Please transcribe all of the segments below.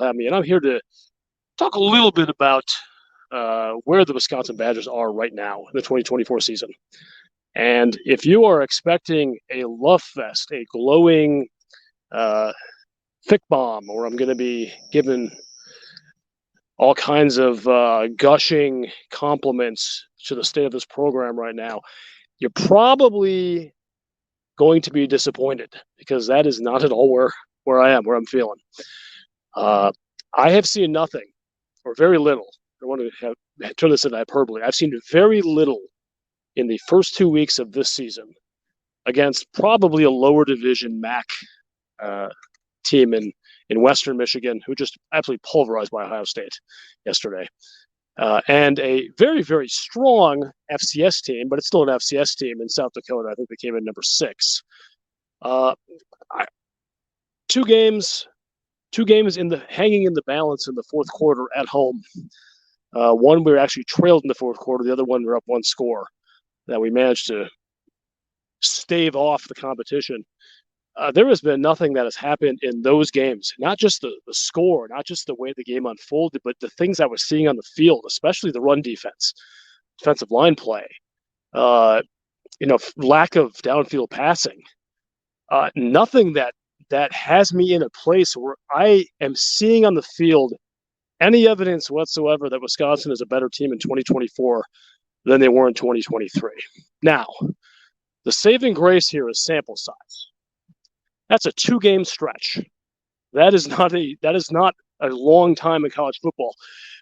have me, and I'm here to talk a little bit about where the Wisconsin Badgers are right now in the 2024 season. And if you are expecting a love fest, a glowing thick bomb, where I'm going to be given all kinds of gushing compliments to the state of this program right now, you're probably going to be disappointed, because that is not at all where I am, where I'm feeling. I have seen nothing, or very little. I want to turn this into hyperbole. I've seen very little in the first 2 weeks of this season against probably a lower division MAC team in Western Michigan, who just absolutely pulverized by Ohio State yesterday. And a very, very strong FCS team, but it's still an FCS team in South Dakota. I think they came in number 6. Two games hanging in the balance in the fourth quarter at home. One we were actually trailed in the fourth quarter. The other one we were up one score that we managed to stave off the competition. There has been nothing that has happened in those games, not just the score, not just the way the game unfolded, but the things I was seeing on the field, especially the run defense, defensive line play, lack of downfield passing. Nothing that has me in a place where I am seeing on the field any evidence whatsoever that Wisconsin is a better team in 2024 than they were in 2023. Now, the saving grace here is sample size. That's a 2-game stretch. That is not a long time in college football.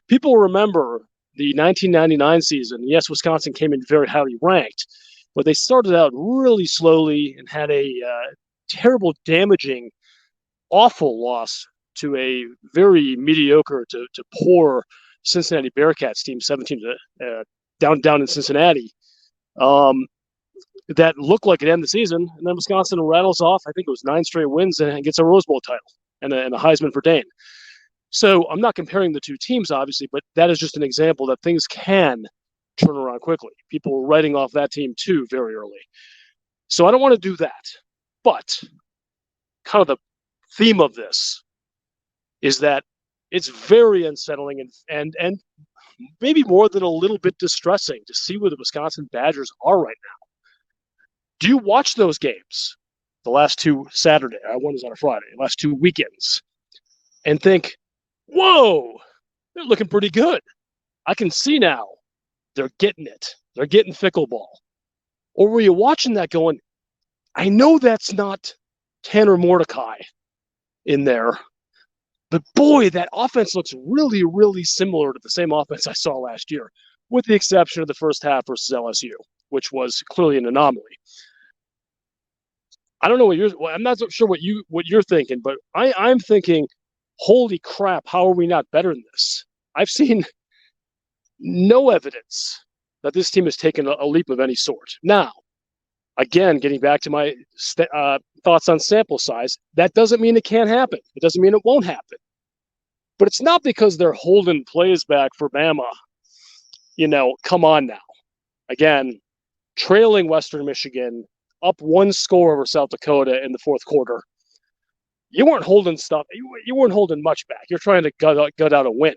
People remember the 1999 season. Yes, Wisconsin came in very highly ranked, but they started out really slowly and had a terrible, damaging, awful loss to a very mediocre to poor Cincinnati Bearcats team, 17 down in Cincinnati. That looked like it ended the season, and then Wisconsin rattles off, I think it was 9 straight wins, and gets a Rose Bowl title and a Heisman for Dane. So I'm not comparing the two teams, obviously, but that is just an example that things can turn around quickly. People were writing off that team too very early. So I don't want to do that. But kind of the theme of this is that it's very unsettling and maybe more than a little bit distressing to see where the Wisconsin Badgers are right now. Do you watch those games, the last 2 Saturday, one is on a Friday, last 2 weekends, and think, whoa, they're looking pretty good. I can see now they're getting it. They're getting Fickell ball. Or were you watching that going, I know that's not Tanner Mordecai in there, but boy, that offense looks really, really similar to the same offense I saw last year, with the exception of the first half versus LSU, which was clearly an anomaly. I don't know I'm not sure what you're thinking, but I'm thinking, holy crap, how are we not better than this? I've seen no evidence that this team has taken a leap of any sort. Now, again, getting back to my thoughts on sample size, that doesn't mean it can't happen. It doesn't mean it won't happen. But it's not because they're holding plays back for Bama. Come on now. Again, trailing Western Michigan, up 1 score over South Dakota in the fourth quarter. You weren't holding stuff. You weren't holding much back. You're trying to gut out a win.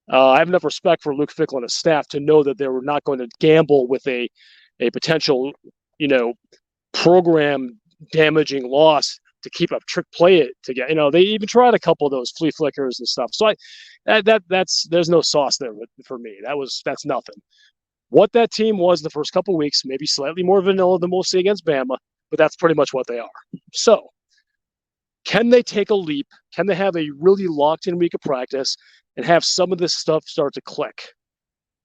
I have enough respect for Luke Fickell and his staff to know that they were not going to gamble with a potential, program damaging loss to keep up trick play together. They even tried a couple of those flea flickers and stuff. So there's no sauce there for me. That's nothing. What that team was the first couple of weeks, maybe slightly more vanilla than we'll see against Bama, but that's pretty much what they are. So, can they take a leap? Can they have a really locked-in week of practice and have some of this stuff start to click,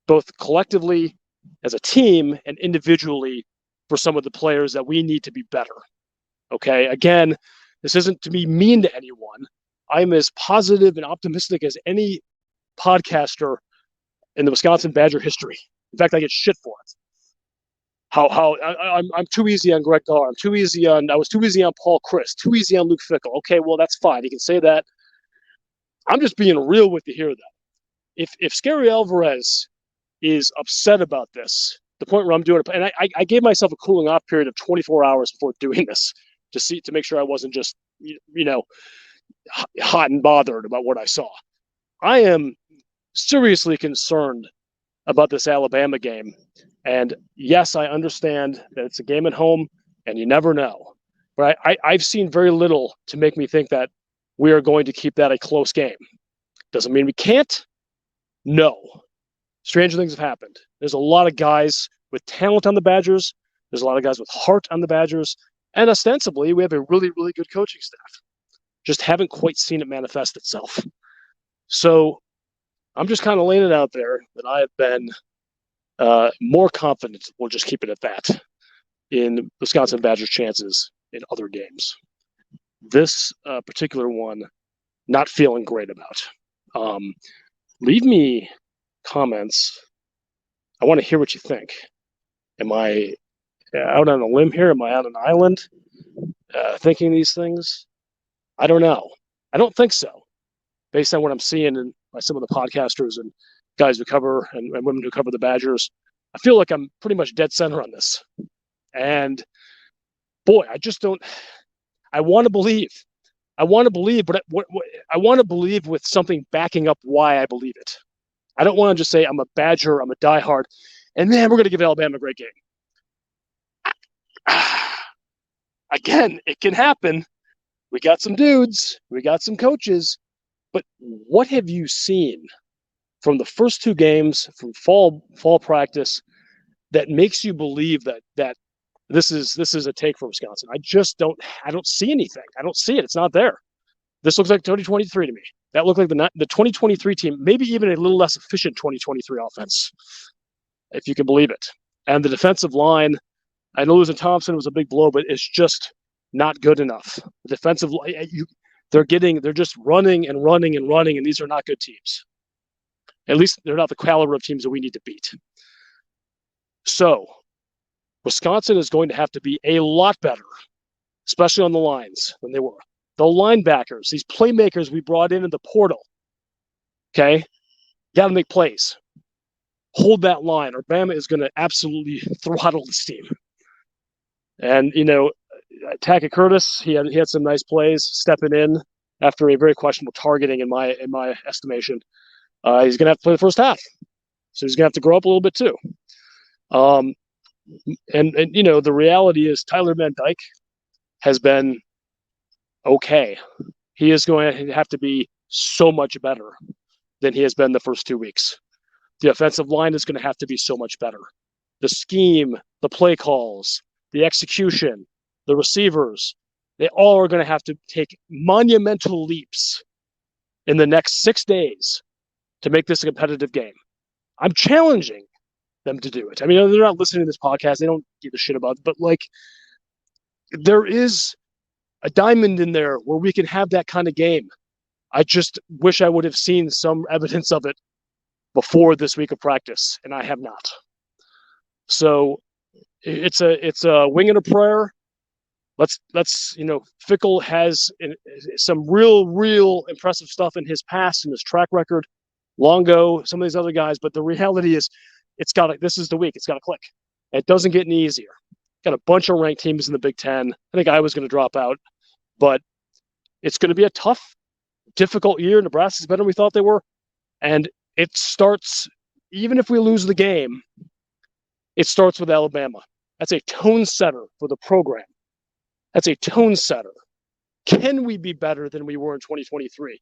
both collectively as a team and individually for some of the players that we need to be better? Okay, again, this isn't to be mean to anyone. I'm as positive and optimistic as any podcaster in the Wisconsin Badger history. In fact, I get shit for it. I'm too easy on Greg Carr. I was too easy on Paul Chryst. Too easy on Luke Fickell. Okay, well, that's fine. You can say that. I'm just being real with you here, though. If Scary Alvarez is upset about this, the point where I'm doing it, and I gave myself a cooling off period of 24 hours before doing this to make sure I wasn't just hot and bothered about what I saw. I am seriously concerned about this Alabama game. And yes, I understand that it's a game at home and you never know. But I've seen very little to make me think that we are going to keep that a close game. Doesn't mean we can't. No. Stranger things have happened. There's a lot of guys with talent on the Badgers. There's a lot of guys with heart on the Badgers. And ostensibly, we have a really, really good coaching staff. Just haven't quite seen it manifest itself. So I'm just kind of laying it out there that I have been more confident, we'll just keep it at that, in Wisconsin Badgers' chances in other games. This particular one, not feeling great about. Leave me comments. I want to hear what you think. Am I out on a limb here? Am I on an island thinking these things? I don't know. I don't think so, based on what I'm seeing in by some of the podcasters and guys who cover and women who cover the Badgers. I feel like I'm pretty much dead center on this. And boy, I just don't. I want to believe. I want to believe, but I want to believe with something backing up why I believe it. I don't want to just say I'm a Badger, I'm a diehard, and man, we're going to give Alabama a great game. Again, it can happen. We got some dudes, we got some coaches, but what have you seen from the first two games from fall practice that makes you believe that this is a take for Wisconsin? I don't see anything. I don't see it. It's not there. This looks like 2023 to me. That looked like the 2023 team, maybe even a little less efficient 2023 offense, if you can believe it. And the defensive line, I know losing Thompson was a big blow, but it's just not good enough. The defensive line, they're just running and running and running, and these are not good teams. At least they're not the caliber of teams that we need to beat. So Wisconsin is going to have to be a lot better, especially on the lines than they were. The linebackers, these playmakers we brought in the portal, okay, got to make plays. Hold that line, or Bama is going to absolutely throttle this team. And, Tackett Curtis, he had some nice plays stepping in after a very questionable targeting in my estimation. He's going to have to play the first half. So he's going to have to grow up a little bit too. And the reality is Tyler Van Dyke has been okay. He is going to have to be so much better than he has been the first 2 weeks. The offensive line is going to have to be so much better. The scheme, the play calls, the execution, the receivers, they all are going to have to take monumental leaps in the next 6 days to make this a competitive game. I'm challenging them to do it. I mean, they're not listening to this podcast. They don't give a shit about it. But, there is a diamond in there where we can have that kind of game. I just wish I would have seen some evidence of it before this week of practice, and I have not. So it's a wing and a prayer. Let's Fickell has some real impressive stuff in his past and his track record. Longo, some of these other guys, but the reality is, this is the week. It's got to click. It doesn't get any easier. Got a bunch of ranked teams in the Big Ten. I think I was going to drop out, but it's going to be a tough, difficult year. Nebraska's better than we thought they were, and it starts. Even if we lose the game, it starts with Alabama. That's a tone setter for the program. That's a tone setter. Can we be better than we were in 2023?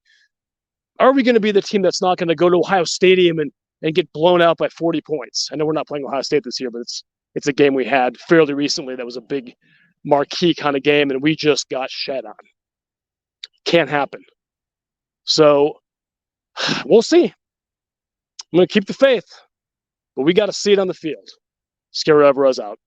Are we going to be the team that's not going to go to Ohio Stadium and get blown out by 40 points? I know we're not playing Ohio State this year, but it's a game we had fairly recently that was a big marquee kind of game, and we just got shed on. Can't happen. So we'll see. I'm going to keep the faith, but we got to see it on the field. Scary Alvarez out.